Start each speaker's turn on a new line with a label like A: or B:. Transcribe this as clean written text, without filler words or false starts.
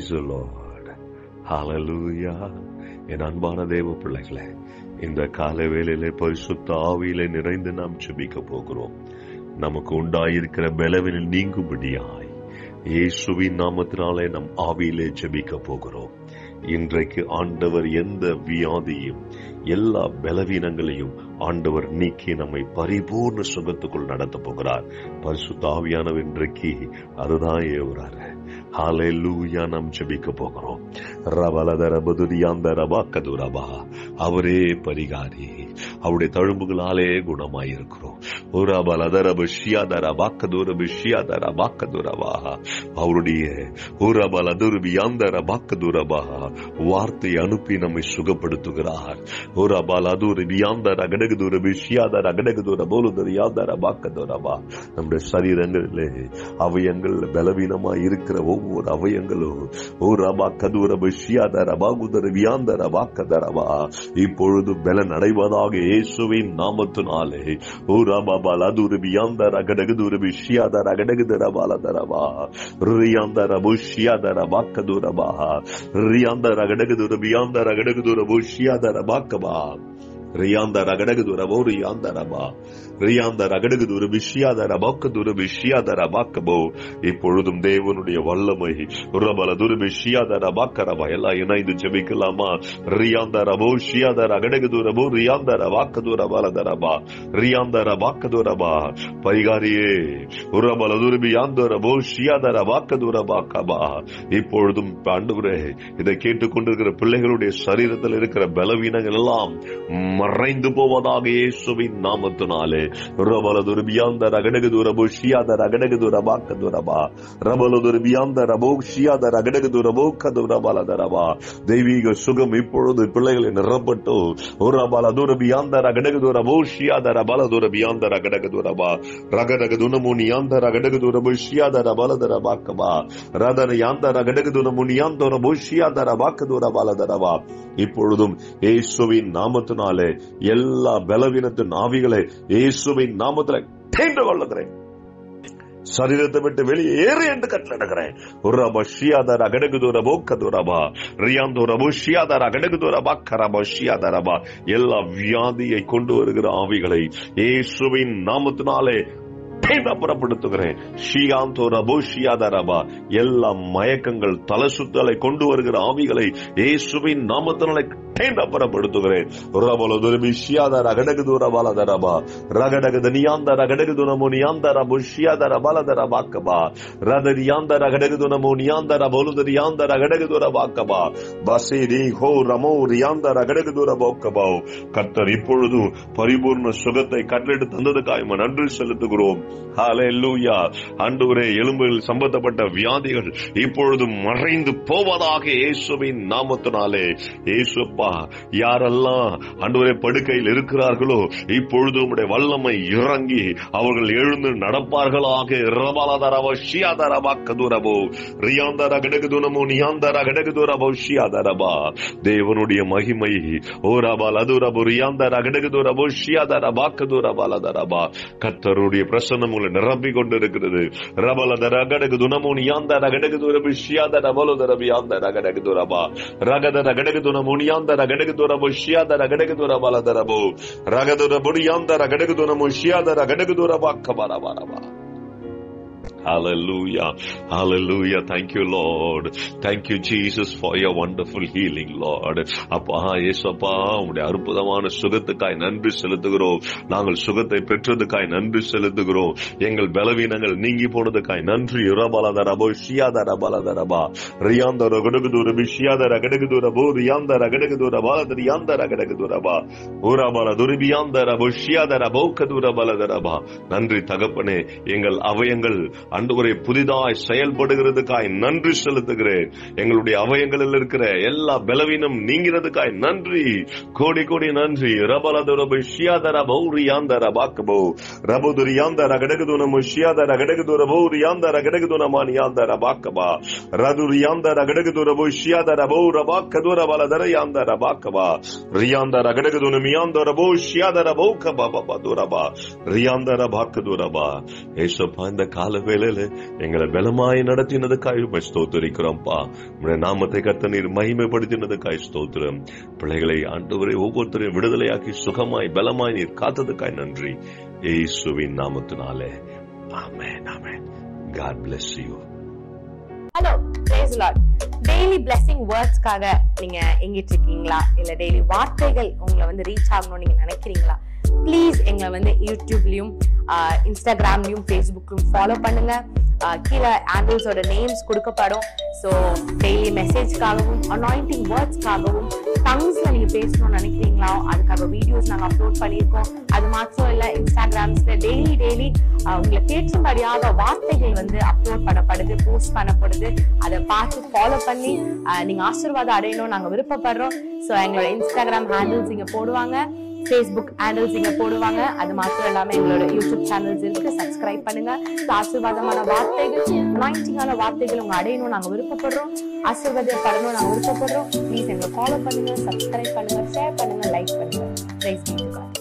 A: Praise the Lord. Hallelujah. என் அன்பான தேவ பிள்ளைகளே, இந்த காலை வேளையிலே பரிசுத்த ஆவியிலே நிறைந்து நாம் ஜெபிக்க போகிறோம். நமக்கு உண்டாயிருக்கிற பலவீனம் நீங்கும்படியாய் இயேசுவின் நாமத்தினாலே நம் ஆவியிலே ஜெபிக்க போகிறோம். இன்றைக்கு ஆண்டவர் எந்த வியாதியும் எல்லா பலவீனங்களையும் ஆண்டவர் நீக்கி நம்மை பரிபூர்ண சுகத்துக்குள் நடத்த போகிறார். பரிசுத்த ஆவியானவர் இன்றைக்கு அதுதான் ஏவுறாரு. ஹல்லேலூயா. நாம் ஜெபிக்க போகிறோம். ரபலதரபதுரியாந்தரபாக்கதுரபா, அவரே பரிகாரி, அவருடைய தழும்புகளாலே குணமாயிருக்கிறோம். அவருடைய வார்த்தை அனுப்பி நம்மை சுகப்படுத்துகிறார். நம்முடைய சரீரங்களிலே அவயங்கள் பலவீனமாய் இருக்கிற ஒவ்வொரு அவயங்களும் இப்பொழுது பலன் அடைவதாக இயேசுவின் நாமத்தினாலே. ரியாந்த ரகடகுதுரபோ ரியாந்தரபா ரியாந்த ரகடகுதுர விஷயாதரபாக்கதுர விஷயாதரபாக்கபோ. இப்பொழுதும் தேவனுடைய வல்லமை ரபலதுர விஷயாதரபாக்கரபா. எல்லாம் இணைந்து ஜெபிக்கலாமா? ரியாந்தரபோ ஷியாத ரகடகுதுரபோ ரியாந்தர வாக்கதுர பலதரபா ரியாந்தர வாக்கதுரபா. பரிகாரியே ரபலதுர பியாந்தரபோ ஷியாதர வாக்கதுரபாக்கபா. இப்பொழுதும் ஆண்டவரே, இதை கேட்டுக்கொண்டிருக்கிற பிள்ளைகளுடைய சரீரத்தில் இருக்கிற பலவீனங்கள் எல்லாம் மறைந்து போவதாக இயேசுவின் நாமத்தினாலே. தெய்வீக சுகம் இப்பொழுது பிள்ளைகளை நிரப்பட்டு இப்பொழுதும் இயேசுவின் நாமத்தினாலே எல்லா பலவீனத்தின் ஆவிகளை இயேசுவின் நாமத்தில் தேய்ந்து கொள்ளுகிறேன். சரீரத்தை விட்டு வெளியேறு என்று கட்டளையிடுகிறேன். எல்லா வியாதியை கொண்டு வருகிற ஆவிகளை இயேசுவின் நாமத்தினாலே புறப்படுத்துகிறேன். எல்லா மயக்கங்கள் தலை சுத்தலை கொண்டு வருகிற ஆவிகளை இயேசுவின் நாமத்தினாலே புறப்படுத்துகிறேன். கர்த்தர் இப்பொழுது பரிபூர்ண சுகத்தை கட்டளையிட்டு தந்ததுக்காக நன்றி செலுத்துகிறோம். ஹல்லேலூயா. ஆண்டவரே, எலும்புகள் சம்பந்தப்பட்ட வியாதிகள் இப்பொழுது மறைந்து போவதாக இயேசுவின் நாமத்தினாலே. இயேசுப்பா, யாரெல்லாம் ஆண்டவரே படுக்கையில் இருக்கிறார்களோ இப்பொழுது உம்முடைய வல்லமை இறங்கி அவர்கள் எழுந்து நடப்பார்களாக. தேவனுடைய மகிமை கர்த்தருடைய பிரசன்னம் உங்களை நிரம்பிக் கொண்டிருக்கிறது. Hallelujah. Hallelujah. Thank you, Lord. Thank you, Jesus, for your wonderful healing, Lord. அப்பா, இயேசுப்பா, உம்முடைய அற்புதமான சுகத்துக்காய் நன்றி செலுத்துகிறோம். நாங்கள் சுகத்தை பெற்றதுக்காய் நன்றி செலுத்துகிறோம். எங்கள் பலவீனங்கள் நீங்கி போனதுக்காய் நன்றி. ரபலதரபோ ஷியாதரபலதரபா ரியாந்தர கடகுதுர பிஷியாதர கடகுதுரபோ ரியாந்தர கடகுதுர பாலதரியாந்தர கடகுதுரபா ஊரபல துரிபியாந்தர புஷியாதரபோ கதுரபலதரபா. நன்றி தகப்பனே. எங்கள் அவயங்கள் ஆண்டவரே புதிதாய் செயல்படுகிறதுக்காய் நன்றி செலுத்துகிறேன். எங்களுடைய அவயங்களில் இருக்கிற எல்லா பலவீனம் நீங்கிறதுக்காய் நன்றி. கோடி கோடி நன்றி. இந்த காலவேளை வேளையில எங்களை பலமாய் நடத்தினதுக்காய் உம்மை ஸ்தோத்திரிக்கிறோம்ப்பா. உம்முடைய நாமத்தை கர்த்தர் நீர் மகிமைப்படுத்தினதுக்காய் ஸ்தோத்திரம். பிள்ளைகளை ஆண்டவரே ஒவ்வொருத்தரையும் விடுதலையாக்கி சுகமாய் பலமாய் நீர் காத்ததுக்காய் நன்றி. இயேசுவின் நாமத்தினாலே ஆமென், ஆமென். God bless you.
B: Hello, praise the Lord. Daily blessing வேர்ட்ஸ்க்காக நீங்க எங்கிட்டு இருக்கீங்களா? இல்ல டெய்லி வார்த்தைகள் உங்களை வந்து ரீச் ஆகணும்னு நீங்க நினைக்கிறீங்களா? ப்ளீஸ் எங்களை வந்து யூடியூப்லயும் இன்ஸ்டாகிராம்லயும் ஃபேஸ்புக்லயும் ஃபாலோ பண்ணுங்க. கீழே ஆங்கிள்ஸோட நேம்ஸ் கொடுக்கப்படும். ஸோ டெய்லி மெசேஜ்க்காகவும் அனாயிண்டிங் வேர்ட்ஸ்க்காகவும் டங்ஸ்ல நீங்க பேசணும்னு நினைக்கிறீங்களா? அதுக்காக வீடியோஸ் நாங்கள் அப்லோட் பண்ணியிருக்கோம். அது மாத்திரம் இல்லை, இன்ஸ்டாகிராம்ஸ்ல டெய்லி உங்களை கேட்கும்படியாக வார்த்தைகள் வந்து அப்லோட் பண்ணப்படுது, போஸ்ட் பண்ணப்படுது. அதை பார்த்து ஃபாலோ பண்ணி நீங்க ஆசீர்வாதம் அடையணும் நாங்க விருப்பப்படுறோம். ஸோ எங்களோட இன்ஸ்டாகிராம் ஹேண்டில்ஸ் இங்க போடுவாங்க, ஃபேஸ்புக் ஹேண்டில்ஸ் இங்க போடுவாங்க. அது மாத்திரம் இல்லாம எங்களோட யூடியூப் சேனல்ஸ் இருக்கு, சப்ஸ்கிரைப் பண்ணுங்க. ஆசீர்வாதமான வார்த்தைகள், அனாயிண்டிங்கான வார்த்தைகள் உங்க அடையணும் நாங்க விருப்பப்படுறோம். ஆசீர்வாதப்படணும் நாங்க விருப்பப்படுறோம். ப்ளீஸ் எங்களை ஃபாலோ பண்ணுங்க, சப்ஸ்கிரைப் பண்ணுங்க, ஷேர் பண்ணுங்க, லைக் பண்ணுங்க. Praise be to God.